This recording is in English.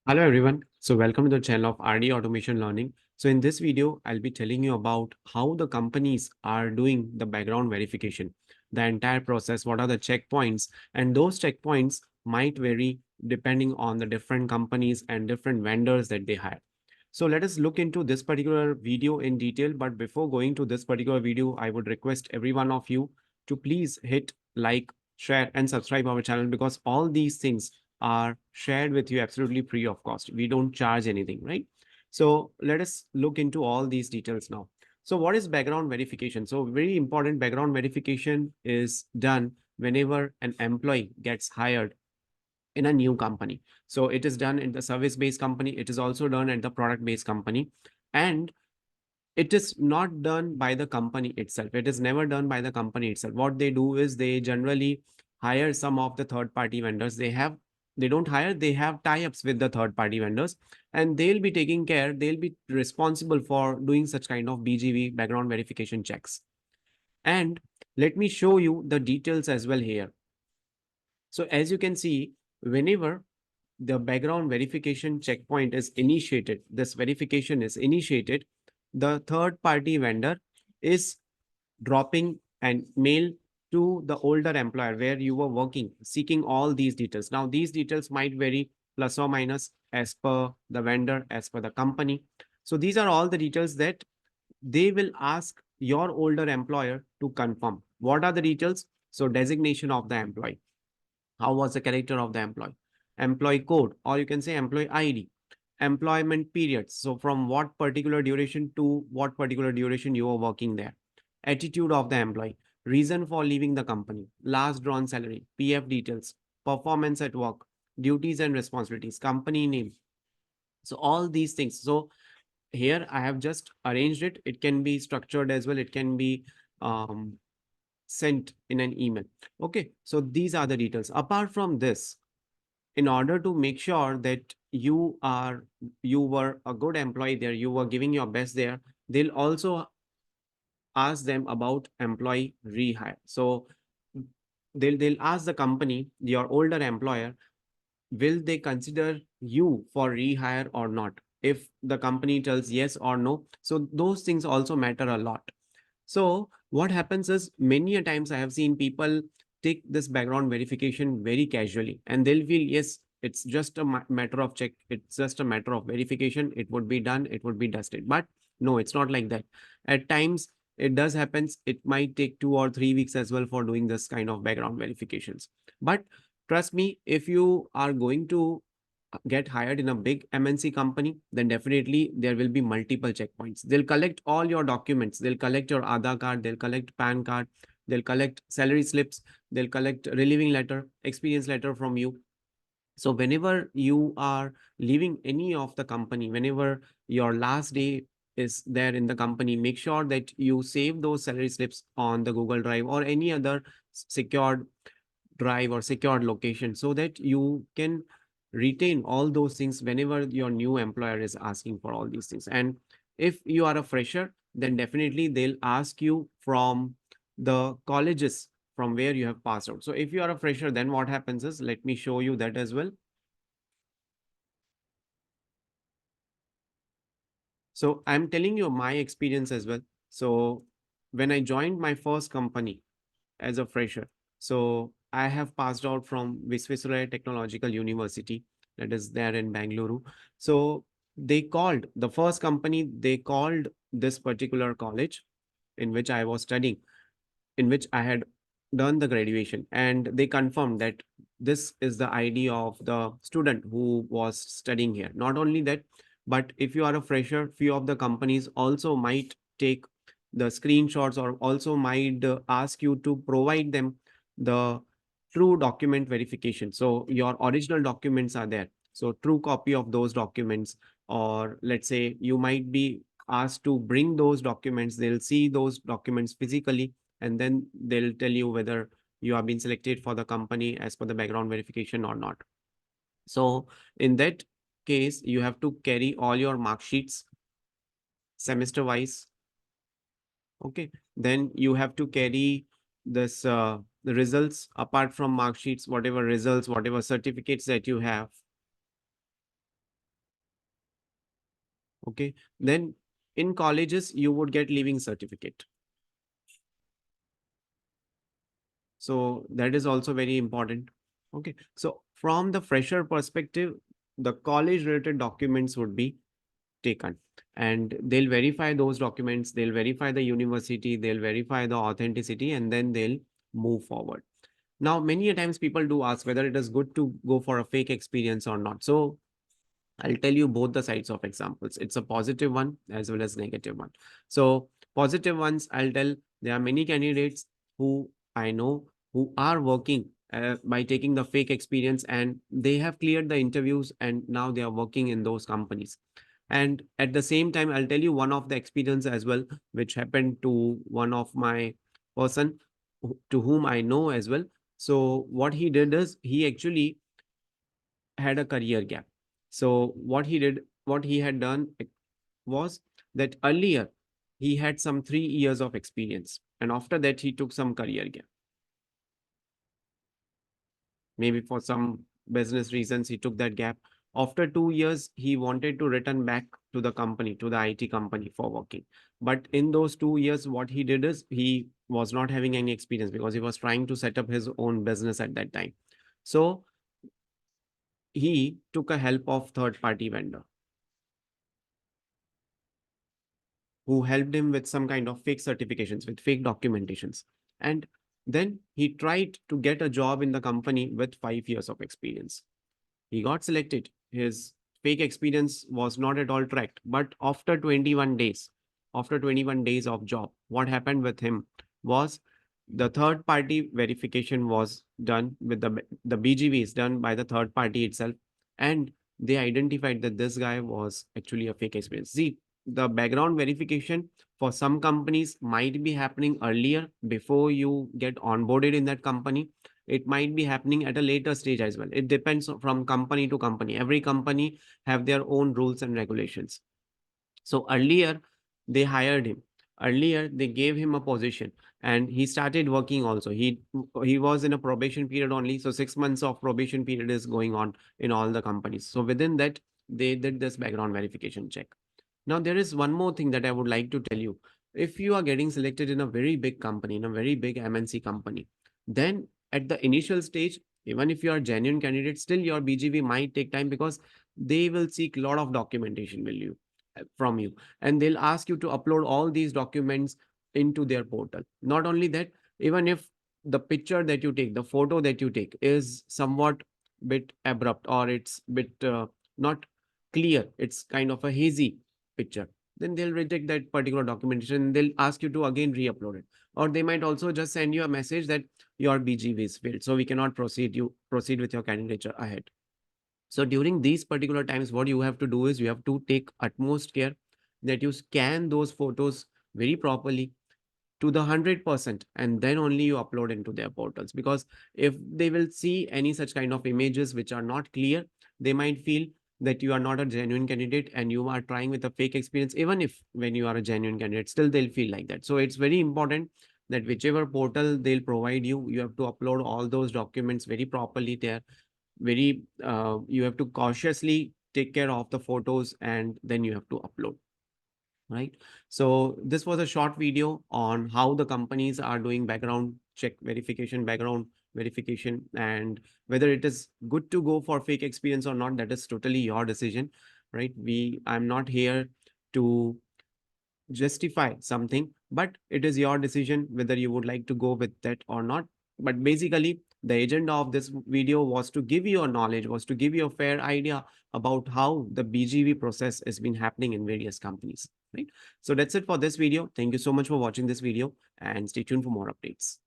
Hello everyone. So welcome to the channel of RD Automation Learning. So in this video, I'll be telling you about how the companies are doing the background verification, the entire process, what are the checkpoints, and those checkpoints might vary depending on the different companies and different vendors that they hire. So let us look into this particular video in detail. But before going to this particular video, I would request every one of you to please hit like, share, and subscribe our channel because all these things are shared with you absolutely free of cost. We don't charge anything, right? So let us look into all these details now. So what is background verification? So very important, background verification is done whenever an employee gets hired in a new company. So it is done in the service-based company. It is also done at the product-based company. And it is not done by the company itself. It is never done by the company itself. What they do is they generally hire some of the third party vendors. They don't hire, they have tie-ups with the third party vendors, and they'll be taking care, they'll be responsible for doing such kind of BGV, background verification checks. And let me show you the details as well here. So as you can see, whenever the background verification checkpoint is initiated, this verification is initiated, the third party vendor is dropping an mail to the older employer where you were working, seeking all these details. Now, these details might vary plus or minus as per the vendor, as per the company. So these are all the details that they will ask your older employer to confirm. What are the details? So designation of the employee. How was the character of the employee? Employee code, or you can say employee ID. Employment periods. So from what particular duration to what particular duration you are working there. Attitude of the employee. Reason for leaving the company. Last drawn salary. PF details. Performance at work. Duties and responsibilities. Company name. So all these things. So here I have just arranged it. It can be structured as well. It can be um, sent in an email. Okay. So these are the details. Apart from this, in order to make sure that you were a good employee there, you were giving your best there, they'll also ask them about employee rehire. So they'll ask the company, your older employer, will they consider you for rehire or not? If the company tells yes or no, so those things also matter a lot. So what happens is many a times I have seen people take this background verification very casually and they'll feel, yes, it's just a matter of check. It's just a matter of verification. It would be done. It would be dusted. But no, it's not like that. At times it does happens. It might take 2 or 3 weeks as well for doing this kind of background verifications. But trust me, if you are going to get hired in a big MNC company, then definitely there will be multiple checkpoints. They'll collect all your documents. They'll collect your Aadhaar card. They'll collect PAN card. They'll collect salary slips. They'll collect relieving letter, experience letter from you. So whenever you are leaving any of the company, whenever your last day is there in the company, make sure that you save those salary slips on the Google Drive or any other secured drive or secured location so that you can retain all those things whenever your new employer is asking for all these things. And if you are a fresher, then definitely they'll ask you from the colleges from where you have passed out. So if you are a fresher, then what happens is, let me show you that as well. So I'm telling you my experience as well. So when I joined my first company as a fresher, so I have passed out from Visvesvaraya Technological University, that is there in Bangalore. So they called the first company, they called this particular college in which I was studying, in which I had done the graduation, and they confirmed that this is the ID of the student who was studying here. Not only that, but if you are a fresher, few of the companies also might take the screenshots or also might ask you to provide them the true document verification. So your original documents are there. So true copy of those documents, or let's say you might be asked to bring those documents. They'll see those documents physically and then they'll tell you whether you have been selected for the company as per the background verification or not. So in that case, you have to carry all your mark sheets semester wise. Okay. Then you have to carry this the results apart from mark sheets, whatever results, whatever certificates that you have. Okay. Then in colleges, you would get leaving certificate. So that is also very important. Okay. So from the fresher perspective, the college related documents would be taken, and they'll verify those documents, they'll verify the university, they'll verify the authenticity, and then they'll move forward. Now, many a times people do ask whether it is good to go for a fake experience or not. So I'll tell you both the sides of examples. It's a positive one as well as negative one. So positive ones, I'll tell there are many candidates who I know who are working by taking the fake experience, and they have cleared the interviews and now they are working in those companies. And at the same time, I'll tell you one of the experience as well, which happened to one of my person to whom I know as well. So what he did is he actually had a career gap. So what he had done was that earlier he had some 3 years of experience, and after that he took some career gap. Maybe for some business reasons he took that gap. After 2 years, he wanted to return back to the company, to the IT company for working. But in those 2 years, what he did is he was not having any experience because he was trying to set up his own business at that time. So he took a help of third party vendor who helped him with some kind of fake certifications, with fake documentations. And then he tried to get a job in the company with 5 years of experience. He got selected. His fake experience was not at all tracked. But after 21 days of job, what happened with him was the third party verification was done with the BGV is done by the third party itself. And they identified that this guy was actually a fake experience. See, the background verification for some companies might be happening earlier before you get onboarded in that company. It might be happening at a later stage as well. It depends from company to company. Every company have their own rules and regulations. So earlier they hired him, earlier they gave him a position, and he started working also. He was in a probation period only, so 6 months of probation period is going on in all the companies. So within that, they did this background verification check. Now, there is one more thing that I would like to tell you. If you are getting selected in a very big company, in a very big MNC company, then at the initial stage, even if you are a genuine candidate, still your BGV might take time because they will seek a lot of documentation from you, and they'll ask you to upload all these documents into their portal. Not only that, even if the picture that you take, the photo that you take is somewhat bit abrupt, or it's bit not clear, it's kind of a hazy picture, then they'll reject that particular documentation. They'll ask you to again re-upload it, or they might also just send you a message that your BGV is failed, so we cannot proceed with your candidature ahead. So during these particular times, what you have to do is you have to take utmost care that you scan those photos very properly to the 100%, and then only you upload into their portals. Because if they will see any such kind of images which are not clear, they might feel that you are not a genuine candidate and you are trying with a fake experience. Even if when you are a genuine candidate, still they'll feel like that. So it's very important that whichever portal they'll provide you, you have to upload all those documents very properly there. Very You have to cautiously take care of the photos, and then you have to upload, right? So this was a short video on how the companies are doing background verification, and whether it is good to go for fake experience or not, that is totally your decision, right? I'm not here to justify something, but it is your decision whether you would like to go with that or not. But basically, the agenda of this video was to give you a knowledge, was to give you a fair idea about how the BGV process has been happening in various companies, right? So that's it for this video. Thank you so much for watching this video, and stay tuned for more updates.